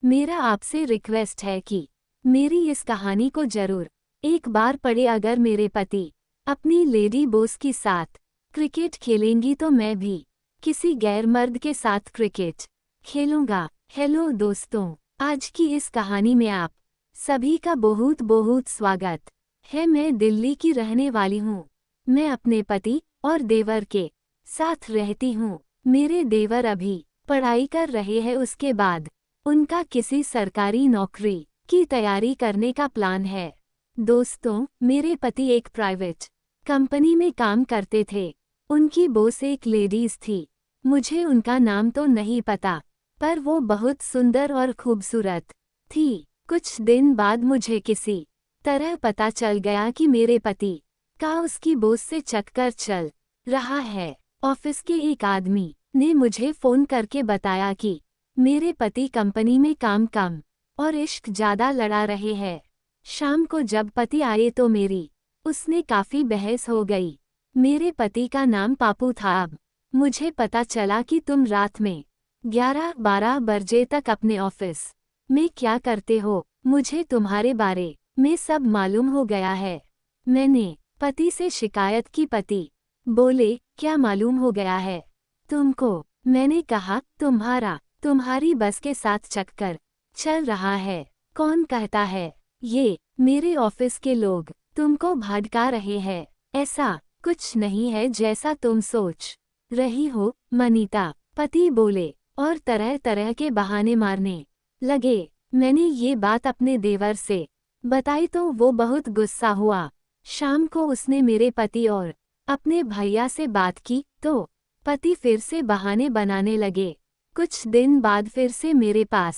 मेरा आपसे रिक्वेस्ट है कि मेरी इस कहानी को जरूर एक बार पढ़े। अगर मेरे पति अपनी लेडी बॉस के साथ क्रिकेट खेलेंगी तो मैं भी किसी गैर मर्द के साथ क्रिकेट खेलूंगा। हेलो दोस्तों, आज की इस कहानी में आप सभी का बहुत बहुत स्वागत है। मैं दिल्ली की रहने वाली हूँ। मैं अपने पति और देवर के साथ रहती हूँ। मेरे देवर अभी पढ़ाई कर रहे हैं, उसके बाद उनका किसी सरकारी नौकरी की तैयारी करने का प्लान है। दोस्तों, मेरे पति एक प्राइवेट कंपनी में काम करते थे। उनकी बॉस एक लेडीज थी। मुझे उनका नाम तो नहीं पता, पर वो बहुत सुंदर और खूबसूरत थी। कुछ दिन बाद मुझे किसी तरह पता चल गया कि मेरे पति का उसकी बॉस से चक्कर चल रहा है। ऑफिस के एक आदमी ने मुझे फोन करके बताया कि मेरे पति कंपनी में काम कम और इश्क ज्यादा लड़ा रहे हैं। शाम को जब पति आए तो मेरी उसने काफी बहस हो गई। मेरे पति का नाम पापू था। अब मुझे पता चला कि तुम रात में 11-12 बजे तक अपने ऑफिस में क्या करते हो। मुझे तुम्हारे बारे में सब मालूम हो गया है। मैंने पति से शिकायत की। पति बोले, क्या मालूम हो गया है तुमको? मैंने कहा, तुम्हारी बस के साथ चक्कर चल रहा है। कौन कहता है? ये मेरे ऑफिस के लोग तुमको भड़का रहे हैं। ऐसा कुछ नहीं है जैसा तुम सोच रही हो मनीता, पति बोले और तरह तरह के बहाने मारने लगे। मैंने ये बात अपने देवर से बताई तो वो बहुत गुस्सा हुआ। शाम को उसने मेरे पति और अपने भैया से बात की तो पति फिर से बहाने बनाने लगे। कुछ दिन बाद फिर से मेरे पास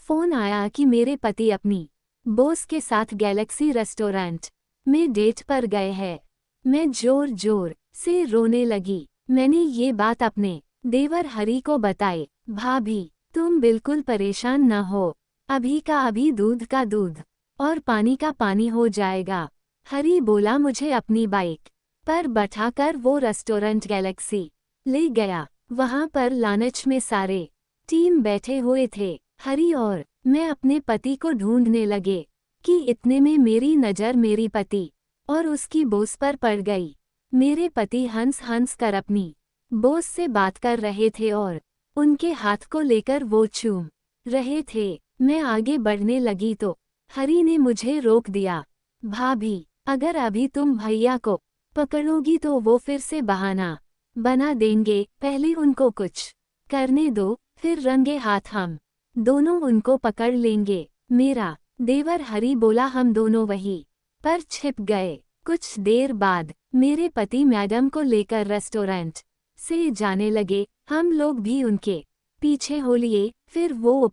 फोन आया कि मेरे पति अपनी बॉस के साथ गैलेक्सी रेस्टोरेंट में डेट पर गए हैं। मैं जोर जोर से रोने लगी। मैंने ये बात अपने देवर हरी को बताई। भाभी, तुम बिल्कुल परेशान न हो, अभी का अभी दूध का दूध और पानी का पानी हो जाएगा। हरी बोला। मुझे अपनी बाइक पर बैठाकर वो रेस्टोरेंट गैलेक्सी ले गया। वहां पर लानच में सारे टीम बैठे हुए थे। हरी और मैं अपने पति को ढूंढने लगे कि इतने में मेरी नज़र मेरी पति और उसकी बॉस पर पड़ गई। मेरे पति हंस हंस कर अपनी बॉस से बात कर रहे थे और उनके हाथ को लेकर वो चूम रहे थे। मैं आगे बढ़ने लगी तो हरी ने मुझे रोक दिया। भाभी, अगर अभी तुम भैया को पकड़ोगी तो वो फिर से बहाना बना देंगे। पहले उनको कुछ करने दो, फिर रंगे हाथ हम दोनों उनको पकड़ लेंगे। मेरा देवर हरी बोला। हम दोनों वहीं पर छिप गए। कुछ देर बाद मेरे पति मैडम को लेकर रेस्टोरेंट से जाने लगे। हम लोग भी उनके पीछे हो लिए। फिर वो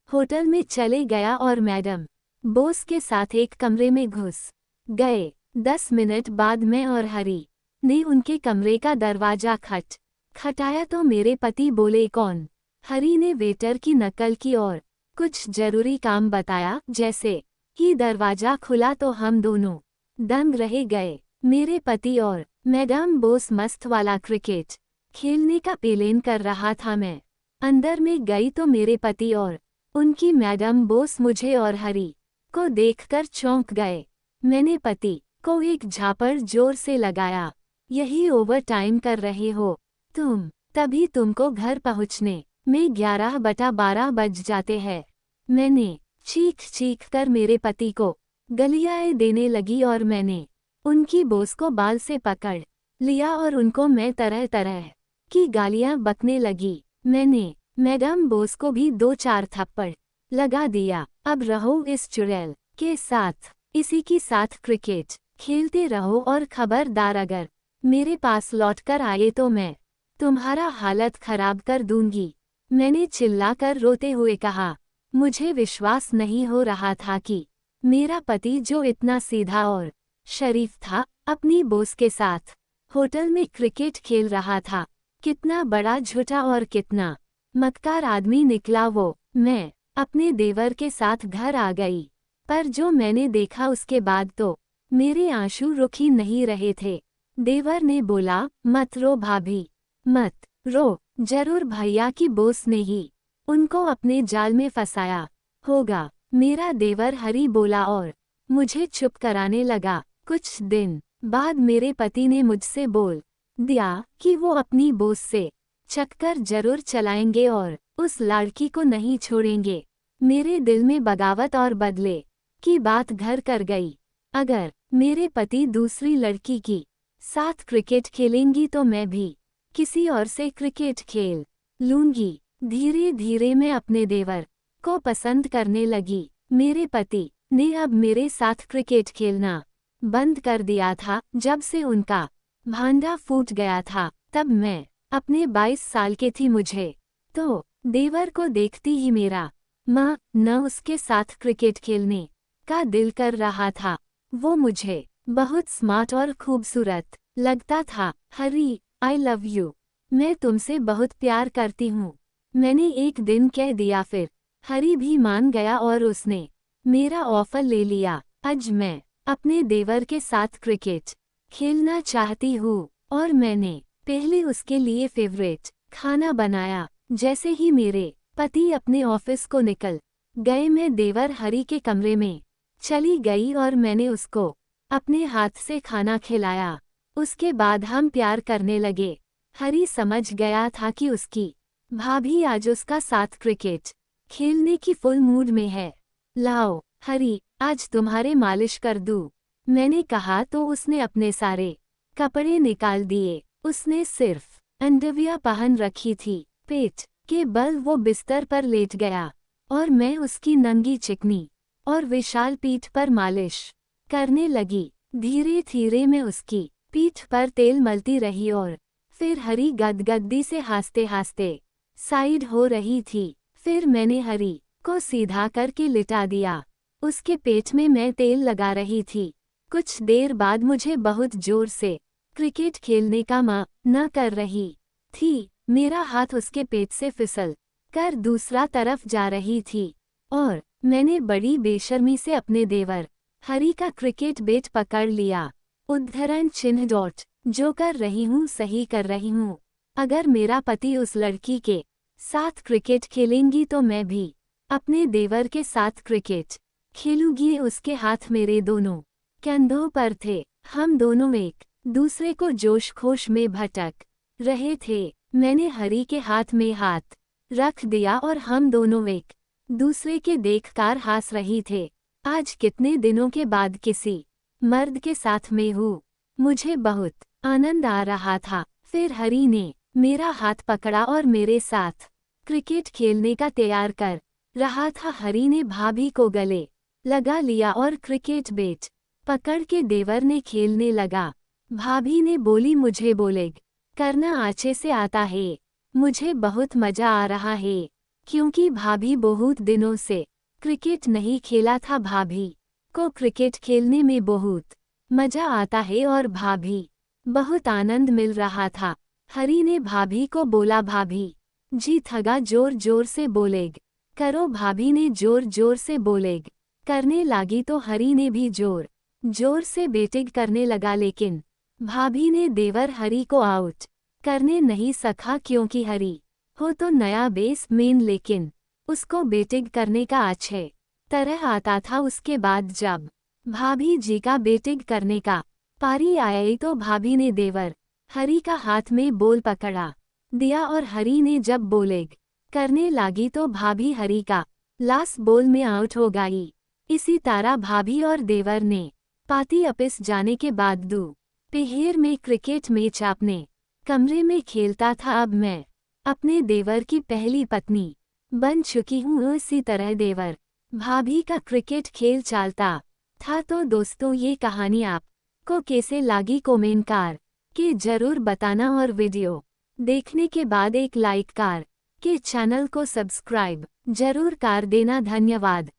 होटल में चले गया और मैडम बॉस के साथ एक कमरे में घुस गए। 10 मिनट बाद मैं और हरी ने उनके कमरे का दरवाजा खटखटाया तो मेरे पति बोले, कौन? हरी ने वेटर की नकल की और कुछ जरूरी काम बताया। जैसे ही दरवाजा खुला तो हम दोनों दंग रह गए। मेरे पति और मैडम बॉस मस्त वाला क्रिकेट खेलने का प्लान कर रहा था। मैं अंदर में गई तो मेरे पति और उनकी मैडम बॉस मुझे और हरी को देखकर चौंक गए। मैंने पति को एक झापड़ जोर से लगाया। यही ओवर टाइम कर रहे हो तुम? तभी तुमको घर पहुंचने में 11-12 बज जाते हैं। मैंने चीख चीख कर मेरे पति को गलियाएं देने लगी और मैंने उनकी बॉस को बाल से पकड़ लिया और उनको मैं तरह तरह की गालियां बकने लगी। मैंने मैडम बॉस को भी 2-4 थप्पड़ लगा दिया। अब रहो इस चुड़ैल के साथ, इसी के साथ क्रिकेट खेलते रहो और खबरदार अगर मेरे पास लौटकर आए तो मैं तुम्हारा हालत खराब कर दूंगी। मैंने चिल्लाकर रोते हुए कहा। मुझे विश्वास नहीं हो रहा था कि मेरा पति जो इतना सीधा और शरीफ था, अपनी बॉस के साथ होटल में क्रिकेट खेल रहा था। कितना बड़ा झूठा और कितना मक्कार आदमी निकला वो। मैं अपने देवर के साथ घर आ गई, पर जो मैंने देखा उसके बाद तो मेरे आंसू रुक ही नहीं रहे थे। देवर ने बोला, मत रो भाभी, मत रो। जरूर भैया की बॉस ने ही उनको अपने जाल में फंसाया। होगा। मेरा देवर हरी बोला और मुझे चुप कराने लगा। कुछ दिन बाद मेरे पति ने मुझसे बोल दिया कि वो अपनी बॉस से चक्कर जरूर चलाएंगे और उस लड़की को नहीं छोड़ेंगे। मेरे दिल में बगावत और बदले की बात घर कर गई। अगर मेरे पति दूसरी लड़की की साथ क्रिकेट खेलेंगी तो मैं भी किसी और से क्रिकेट खेल लूंगी। धीरे धीरे मैं अपने देवर को पसंद करने लगी। मेरे पति ने अब मेरे साथ क्रिकेट खेलना बंद कर दिया था। जब से उनका भांडा फूट गया था तब मैं अपने 22 साल के थी। मुझे तो देवर को देखती ही मेरा माँ न उसके साथ क्रिकेट खेलने का दिल कर रहा था। वो मुझे बहुत स्मार्ट और खूबसूरत लगता था। हरी, आई लव यू, मैं तुमसे बहुत प्यार करती हूँ, मैंने एक दिन कह दिया। फिर हरी भी मान गया और उसने मेरा ऑफर ले लिया। आज मैं अपने देवर के साथ क्रिकेट खेलना चाहती हूँ और मैंने पहले उसके लिए फेवरेट खाना बनाया। जैसे ही मेरे पति अपने ऑफिस को निकल गए मैं देवर हरी के कमरे में चली गई और मैंने उसको अपने हाथ से खाना खिलाया। उसके बाद हम प्यार करने लगे। हरी समझ गया था कि उसकी भाभी आज उसका साथ क्रिकेट खेलने की फुल मूड में है। लाओ हरी, आज तुम्हारे मालिश कर दूं, मैंने कहा तो उसने अपने सारे कपड़े निकाल दिए। उसने सिर्फ अंडरवियर पहन रखी थी। पेट के बल वो बिस्तर पर लेट गया और मैं उसकी नंगी चिकनी और विशाल पीठ पर मालिश करने लगी। धीरे धीरे मैं उसकी पीठ पर तेल मलती रही और फिर हरी गदगदी से हंसते हंसते साइड हो रही थी। फिर मैंने हरी को सीधा करके लिटा दिया। उसके पेट में मैं तेल लगा रही थी। कुछ देर बाद मुझे बहुत जोर से क्रिकेट खेलने का मन न कर रही थी। मेरा हाथ उसके पेट से फिसल कर दूसरा तरफ जा रही थी और मैंने बड़ी बेशर्मी से अपने देवर हरी का क्रिकेट बैट पकड़ लिया। उद्धरण चिन्ह डॉट, जो कर रही हूँ सही कर रही हूँ। अगर मेरा पति उस लड़की के साथ क्रिकेट खेलेंगी तो मैं भी अपने देवर के साथ क्रिकेट खेलूंगी। उसके हाथ मेरे दोनों कंधों पर थे। हम दोनों एक दूसरे को जोश खोश में भटक रहे थे। मैंने हरी के हाथ में हाथ रख दिया और हम दोनों एक दूसरे के देखकर हंस रही थे। आज कितने दिनों के बाद किसी मर्द के साथ में हूँ, मुझे बहुत आनंद आ रहा था। फिर हरी ने मेरा हाथ पकड़ा और मेरे साथ क्रिकेट खेलने का तैयार कर रहा था। हरी ने भाभी को गले लगा लिया और क्रिकेट बैट पकड़ के देवर ने खेलने लगा। भाभी ने बोली, मुझे बोलिंग करना अच्छे से आता है, मुझे बहुत मजा आ रहा है, क्योंकि भाभी बहुत दिनों से क्रिकेट नहीं खेला था। भाभी को क्रिकेट खेलने में बहुत मजा आता है और भाभी बहुत आनंद मिल रहा था। हरी ने भाभी को बोला, भाभी जी थगा, जोर जोर से बोलेग करो। भाभी ने जोर जोर से बोलेग करने लगी तो हरी ने भी जोर जोर से बैटिंग करने लगा। लेकिन भाभी ने देवर हरी को आउट करने नहीं सका, क्योंकि हरी हो तो नया बेसमैन, लेकिन उसको बैटिंग करने का अच्छे तरह आता था। उसके बाद जब भाभी जी का बैटिंग करने का पारी आई तो भाभी ने देवर हरी का हाथ में बॉल पकड़ा दिया और हरी ने जब बॉलिंग करने लगी तो भाभी हरी का लास्ट बॉल में आउट हो गई। इसी तरह भाभी और देवर ने पार्टी ऑफिस जाने के बाद दोपहर में क्रिकेट मैच अपने कमरे में खेलता था। अब मैं अपने देवर की पहली पत्नी बन चुकी हूँ। इसी तरह देवर भाभी का क्रिकेट खेल चलता था। तो दोस्तों, ये कहानी आपको कैसे लगी कमेंट कर के जरूर बताना और वीडियो देखने के बाद एक लाइक कर के चैनल को सब्सक्राइब जरूर कर देना। धन्यवाद।